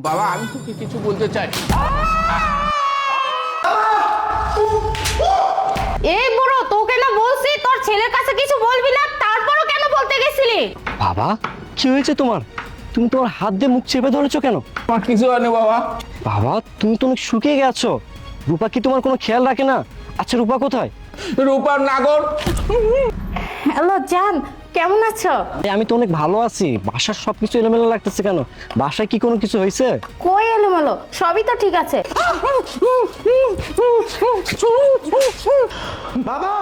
বাবা আমি তোকে কিছু বলতে চাই। এই বুড়ো, তোকে না বলছি তোর ছেলের কাছে কিছু বলবি না, তারপরও কেন বলতে গেছিলি? বাবা কি হয়েছে তোমার? তুমি তোমার হাত দিয়ে মুখ চেপে ধরেছো কেন? আমার কিছু হয়নি বাবা। বাবা তুমি তো অনেক শুকিয়ে গেছো। রূপা কি তোমার কোনো খেয়াল রাখে না? আচ্ছা রূপা কোথায়? রূপার নাগর। হ্যালো জান, কেমন আছো? আমি তো অনেক ভালো আছি। বাসার সবকিছু এলোমেলো লাগতেছে কেন? বাসায় কি কোনো কিছু হয়েছে? কই এলোমেলো, সবই তো ঠিক আছে। বাবা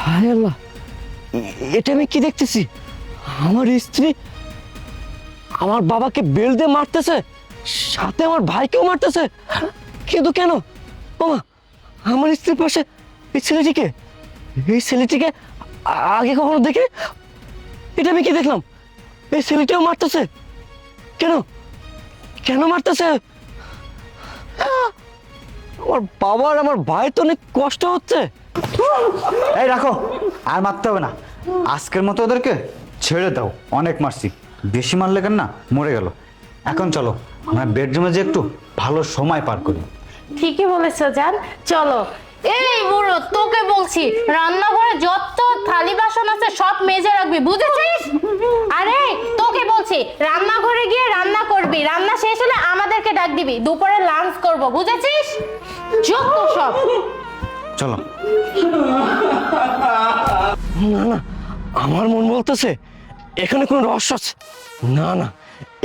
হায় আল্লাহ, এটা আমি কি দেখতেছি? আমার স্ত্রী আমার বাবাকে বেল দিয়ে মারতেছে, সাথে আমার ভাইকেও মারতেছে। কিন্তু কেন? বাবা আমার স্ত্রীর পাশে এই ছেলেটিকে আগে কখনো দেখে, এটা আমি কি দেখলাম? এই ছেলেটিও মারতেছে কেন? কেন মারতেছে? আমার বাবা আর আমার ভাই তো অনেক কষ্ট হচ্ছে। এই রাখো, আর মারতে হবে না। আজকের মতো ওদেরকে ছেড়ে দাও। অনেক মারছি, বেশি মারলে কেন না মরে গেল। এখন চলো আমরা বেডরুমে যে একটু ভালো সময় পার করি। ঠিকই বলেছো জান, চলো। এই বুড়ো, তোকে বলছি রান্নাঘরে যত থালি বাসন আছে সব মেজে রাখবি, বুঝেছিস? আরে তোকে বলছি রান্নাঘরে গিয়ে রান্না করবি, রান্না শেষ হলে আমাদেরকে ডাক দিবি, দুপুরে লাঞ্চ করব, বুঝেছিস? যত সব। চলো। না না, আমার মন বলতেছে এখানে কোনো রহস্য আছে। না না,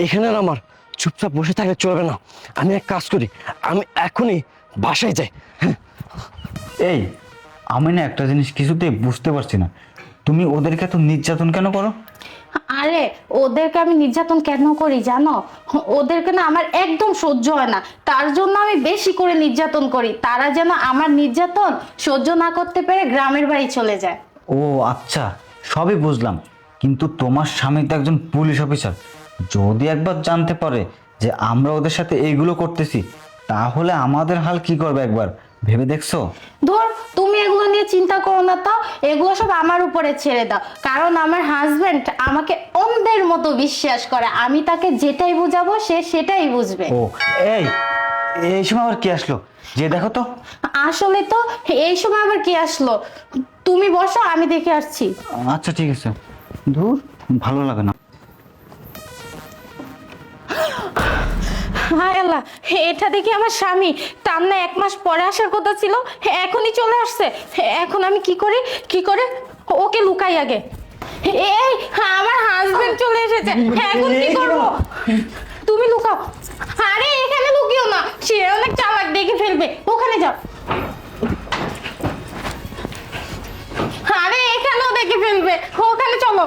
এখানে আর আমার চুপচাপ বসে থাকলে চলবে না। আমি এক কাজ করি, আমি এখনই বাসায় যাই। এই আমি না একটা জিনিস কিছুতেই বুঝতে পারছি না, তুমি ওদেরকে এত নির্যাতন কেন করো? আরে ওদেরকে আমি নির্যাতন কেন করি জানো? ওদেরকে না আমার একদম সহ্য হয় না, তার জন্য আমি বেশি করে নির্যাতন করি। তারা যেন আমার নির্যাতন সহ্য না করতে পেরে গ্রামের বাড়ি চলে যায়। ও আচ্ছা, সবই বুঝলাম, কিন্তু তোমার স্বামী তো একজন পুলিশ অফিসার। যদি একবার জানতে পারে যে আমরা ওদের সাথে এইগুলো করতেছি, তাহলে আমাদের হাল কি করবে একবার ভেবে দেখছো? ধর, তুমি এগুলো নিয়ে চিন্তা করো না তো, এগুলো সব আমার উপরে ছেড়ে দাও। কারণ আমার হাজবেন্ড আমাকে অন্ধের মতো বিশ্বাস করে, আমি তাকে যেটাই বুঝাবো সে সেটাই বুঝবে। ও এই এই সময় আবার কি আসলো যে দেখো তো। আসলে তো এই সময় আবার কি আসলো? তুমি বসো, আমি দেখে আসছি। আচ্ছা ঠিক আছে, ধুর ভালো লাগে না। হায় আল্লাহ, এটা দেখি আমার স্বামী। তার না 1 মাস পরে আসার কথা ছিল, এখনই চলে আসছে। এখন আমি কি করে ওকে লুকাই আগে। এই আমার হাজবেন্ড চলে এসেছে, এখন কি করব? তুমি লুকাও। আরে এখানে লুকিও না, সে অনেক চালাক, দেখে ফেলবে। ওখানে যাও। আরে এখানেও দেখে ফেলবে, ওখানে চলো।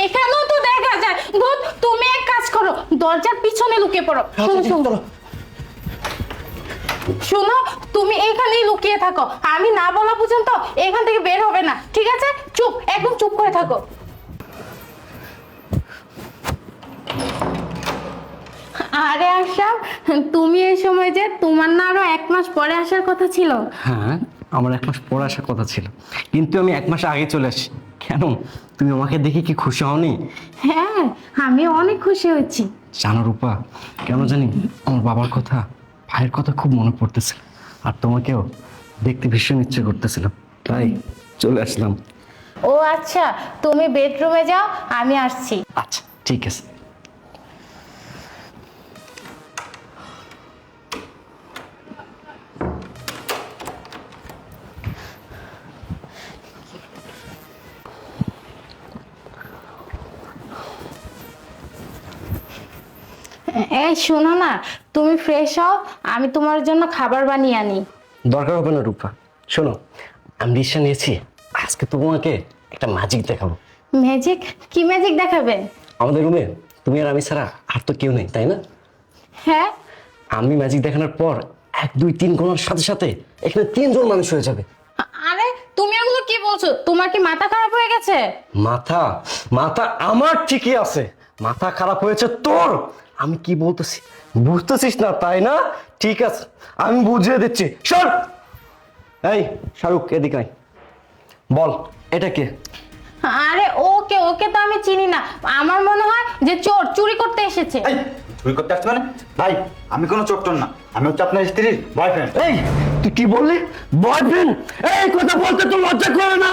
এখানেও তো দেখা যায়। ধুর, তুমি এক কাজ করো, দরজার পিছনে লুকিয়ে পড়ো। শোনো, তুমি এখানেই লুকিয়ে থাকো, আমি না বলা পর্যন্ত এখান থেকে বের হবে না, ঠিক আছে? চুপ, একদম চুপ করে থাকো। আরে আশরাফ, তুমি এই সময় যে, তোমার না আরো 1 মাস পরে আসার কথা ছিল? হ্যাঁ, আমার 1 মাস পর আসার কথা ছিল, কিন্তু আমি 1 মাস আগে চলে আসি। কেন, তুমি আমাকে দেখে কি খুশি হওনি? হ্যাঁ, আমি অনেক খুশি হয়েছি। জানো রূপা, কেন জানি আমার বাবার কথা, ভাইয়ের কথা খুব মনে পড়তেছিল, আর তোমাকেও দেখতে ভীষণ ইচ্ছে করতেছিল, তাই চলে আসলাম। ও আচ্ছা, তুমি বেডরুমে যাও, আমি আসছি। আচ্ছা ঠিক আছে। এই শোনো না, তুমি ফ্রেশ হও, আমি তোমার জন্য খাবার বানিয়ে আনি। দরকার হবে না রূপা, শোনো, আমি ডিসিশন নিয়েছি, আজকে তোমাকে একটা ম্যাজিক দেখাবো। ম্যাজিক? কি ম্যাজিক দেখাবে? আমাদের রুমে তুমি আর আমি ছাড়া আর তো কেউ নেই, তাই না? হ্যাঁ। আমি ম্যাজিক দেখানোর পর 1 2 3 গোনার সাথে সাথে এখানে 3 জন মানুষ হয়ে যাবে। আরে তুমি এগুলো কি বলছো? তোমার কি মাথা খারাপ হয়ে গেছে? মাথা মাথা আমার ঠিকই আছে, মাথা খারাপ হয়েছে তোর। আমি কি বলতেছি বুঝতেছিস না, তাই না? ঠিক আছে, আমি বুঝিয়ে দিচ্ছি। শোন, এই শাহরুখ, এদিকে আয়। বল, এটা কে? আরে ওকে ওকে তো আমি চিনি না, আমার মনে হয় যে চোর চুরি করতে এসেছে। এই চুরি করতে আসছে মানে? ভাই আমি কোনো চোর টোর না, আমি হচ্ছে আপনার স্ত্রীর বয়ফ্রেন্ড। এই তুই কি বললি? বয়ফ্রেন্ড? এই কথা বলতে তো লজ্জা করে না?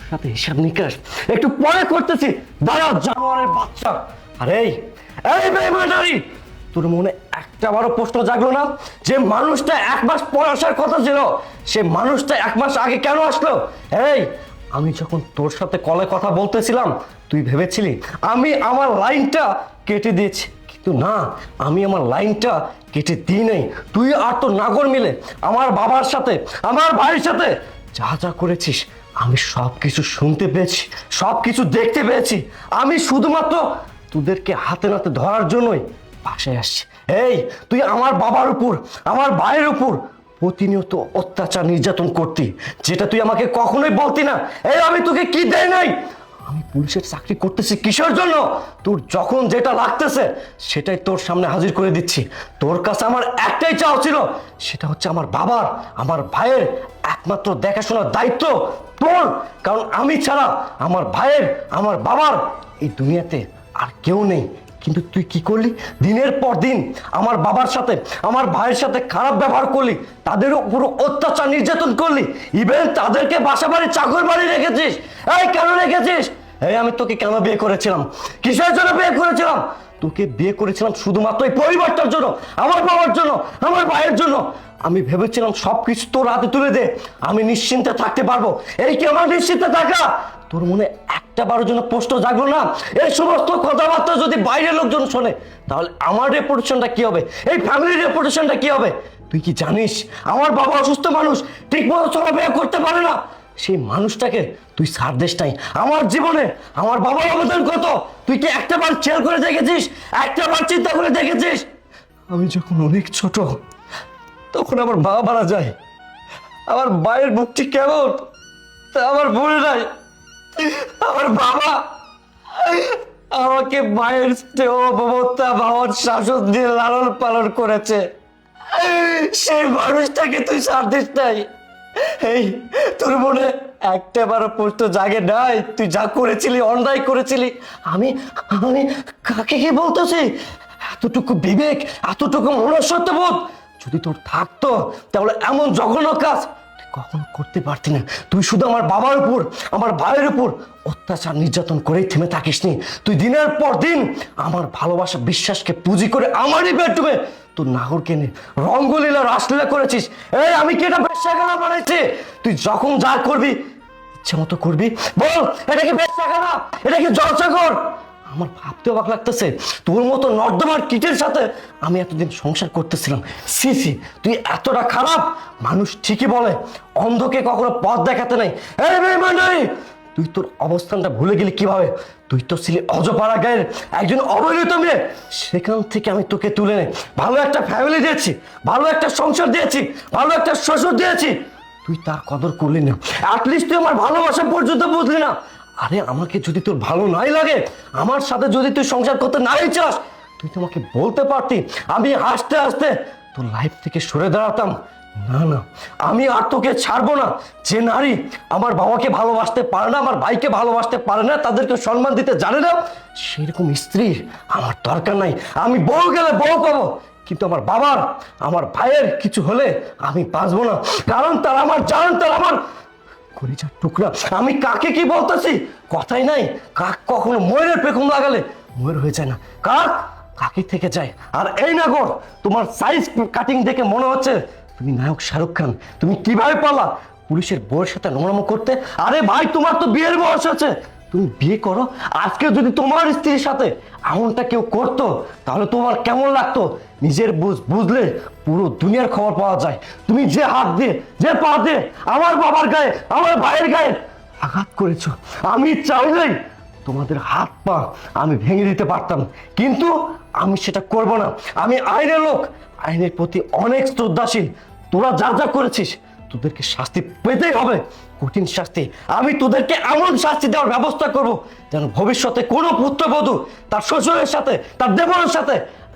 সাথে হিসাব নিকাশ একটু পরে করতেছি, দাঁড়া জানোয়ারের বাচ্চা। আরে এই বেঈমানারি, তোর মনে একটা বারো প্রশ্ন জাগলো না যে মানুষটা 1 মাস পর আসার কথা ছিল, সে মানুষটা 1 মাস আগে কেন আসলো? এই আমি যখন তোর সাথে কলে কথা বলতেছিলাম, তুই ভেবেছিলি আমি আমার লাইনটা কেটে দিয়েছি, কিন্তু না, আমি আমার লাইনটা কেটে দিই নাই। তুই আর তোর নাগর মিলে আমার বাবার সাথে, আমার ভাইয়ের সাথে যা যা করেছিস, আমি সব কিছু শুনতে পেয়েছি, সব কিছু দেখতে পেয়েছি। আমি শুধুমাত্র তোদেরকে হাতে নাতে ধরার জন্যই বাসায় আসছি। এই তুই আমার বাবার উপর, আমার ভাইয়ের উপর প্রতিনিয়ত অত্যাচার নির্যাতন করতি, যেটা তুই আমাকে কখনোই বলতি না। এই আমি তোকে কি দেই নাই? আমি পুলিশের চাকরি করতেছি কিসের জন্য? তোর যখন যেটা লাগতেছে সেটাই তোর সামনে হাজির করে দিচ্ছি। তোর কাছে আমার একটাই চাও ছিল, সেটা হচ্ছে আমার বাবার, আমার ভাইয়ের একমাত্র দেখাশোনার দায়িত্ব তোর। কারণ আমি ছাড়া আমার ভাইয়ের, আমার বাবার এই দুনিয়াতে আর কেউ নেই। কিন্তু তুই কি করলি? দিনের পর দিন আমার বাবার সাথে, আমার ভাইয়ের সাথে খারাপ ব্যবহার করলি, তাদের উপর অত্যাচার নির্যাতন করলি, ইভেন তাদেরকে বাসা বাড়ি, চাকর বাড়ি রেখেছিস। এই কেন রেখেছিস? এই আমি তোকে কেন বিয়ে করেছিলাম? কিসের জন্য বিয়ে করেছিলাম? তোকে বিয়ে করেছিলাম শুধুমাত্র এই পরিবারটার জন্য, আমার বাবার জন্য, আমার ভাইয়ের জন্য। আমি ভেবেছিলাম সবকিছু তোর হাতে তুলে দে, আমি নিশ্চিন্তে থাকতে পারবো। এই কি আমার নিশ্চিন্তে থাকা? তোর মনে একটা বারের জন্য প্রশ্ন জাগলো না? এই সমস্ত কথাবার্তা যদি বাইরের লোকজন শোনে, তাহলে আমার রেপুটেশনটা কি হবে? এই ফ্যামিলির রেপুটেশনটা কি হবে? তুই কি জানিস আমার বাবা অসুস্থ মানুষ, ঠিক মতো চলাফেরা করতে পারে না? সেই মানুষটাকে তুই ছাড় দিস নাই। আমার জীবনে আমার বাবার অবদান কত তুই কি একটা বার খেয়াল করে দেখেছিস? একটা বার চিন্তা করে দেখেছিস? আমি যখন অনেক ছোট, তখন আমার মা মারা যায়। আমার মায়ের মুখটি কেমন তা আমার মনে নাই। আমার বাবা আমাকে মায়ের স্নেহ, মমতা, বাবার শাসন দিয়ে লালন পালন করেছে। সেই মানুষটাকে তুই ছাড় দিস নাই। এই তোর মনে একটা বারো প্রশ্ন জাগে নাই? তুই যা করেছিলি, অন্যায় করেছিলি, আমি আমি কাকে কি বলতেছি? এতটুকু বিবেক, এতটুকু মনুষ্যত্ববোধ যদি তোর থাকতো, তাহলে এমন জঘন্য কাজ তুই কখনো করতে পারতি না। তুই শুধু আমার বাবার উপর, আমার ভাইয়ের উপর অত্যাচার নির্যাতন করেই থেমে থাকিসনি। তুই দিনের পর দিন আমার ভালোবাসা, বিশ্বাসকে পুঁজি করে আমারই বেডরুমে তোর নাগরকে নিয়ে রঙ্গলীলা, রাসলীলা করেছিস। এই আমি কি এটা বেশ্যাখানা বানাইছি? তুই যখন যা করবি ইচ্ছে মতো করবি। বল, এটা কি বেশ্যাখানা? এটা কি জলসাগর? আমার ভাবতে অবাক লাগতেছে, তোর মতো নর্দমার কিটের সাথে আমি এতদিন সংসার করতেছিলাম। সি সি, তুই এতটা খারাপ? মানুষ ঠিকই বলে অন্ধকে কখনো পথ দেখাতে নাই। এই বেঈমানাই, তুই তোর অবস্থানটা ভুলে গেলি কিভাবে? তুই তো ছিলি অজপাড়া গায়ের একজন অবহেলিত মেয়ে। সেখান থেকে আমি তোকে তুলে নে, ভালো একটা ফ্যামিলি দিয়েছি, ভালো একটা সংসার দিয়েছি, ভালো একটা শ্বশুর দিয়েছি। তুই তার কদর করলি না, অ্যাটলিস্ট তুই আমার ভালোবাসা পর্যন্ত বুঝলি না। আরে আমাকে যদি তোর ভালো নাই লাগে, আমার সাথে যদি তুই সংসার করতে নাই চাস, তুই তো আমাকে বলতে পারতি। আমি হাসতে হাসতে তোর লাইফ থেকে সরে দাঁড়াতাম। না না, আমি আর তোকে ছাড়বো না। যে নারী আমার বাবাকে ভালোবাসতে পারে না, আমার ভাইকে ভালোবাসতে পারে না, তাদেরকে সম্মান দিতে জানে না, সেরকম স্ত্রীর আমার দরকার নাই। আমি বউ গেলে বউ পাবো, কিন্তু আমার বাবার, আমার ভাইয়ের কিছু হলে আমি বাঁচবো না। কারণ তারা আমার জান, তারা আমার কলিজার টুকরা। আমি কাকে কি বলতেছি? কথাই নাই। কাক কখনো ময়ূরের পেখম লাগালে ময়ূর হয়ে যায় না, কাক কাকি থেকে যায়। আর এই নাগর, তোমার সাইজ কাটিং দেখে মনে হচ্ছে তুমি নায়ক শাহরুখ খান। তুমি কিভাবে পারলা পুলিশের বউয়ের সাথে নোংরামো করতে? আরে ভাই, তোমার তো বিয়ের বয়স আছে, তুমি বিয়ে করো। আজকে যদি তোমার স্ত্রীর সাথে এমনটা কেউ করতো, তাহলে তোমার কেমন লাগতো? নিজের বুঝলে পুরো দুনিয়ার খবর পাওয়া যায়। তুমি যে হাত দিয়ে, যে পা দিয়ে আমার বাবার গায়ে, আমার ভাইয়ের গায়ে আঘাত করেছো, আমি চাইলেই তোমাদের হাত পা আমি ভেঙে দিতে পারতাম, কিন্তু আমি সেটা করব না। আমি আইনের লোক, আইনের প্রতি অনেক শ্রদ্ধাশীল। তোরা যা যা করেছিস, তোদেরকে শাস্তি পেতেই হবে, কঠিন শাস্তি। আমি তোদেরকে এমন শাস্তি দেওয়ার ব্যবস্থা করব যেন ভবিষ্যতে কোনো পুত্রবধূ তার শ্বশুরের সাথে, তার দেবরের সাথে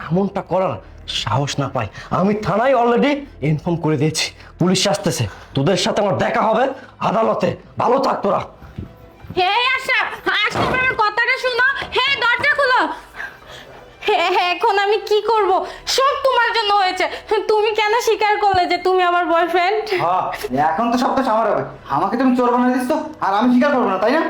এমনটা করার সাহস না পাই, আমি থানায় অলরেডি ইনফর্ম করে দিয়েছি, পুলিশ আসতেছে, তোদের সাথে আমার দেখা হবে আদালতে। ভালো থাক তোরা। হে আশা, আশা আমার কথাটা শোনো। হে দরজা খুলো। হ্যাঁ, এখন আমি কি করব? সব তোমার জন্য হয়েছে। তুমি কেন স্বীকার করলে যে তুমি আমার বয়ফ্রেন্ড? হ্যাঁ, এখন তো সব তো আমার হবে। আমাকে তুমি চোর বানিয়ে দিচ্ছ আর আমি স্বীকার করবো না, তাই না?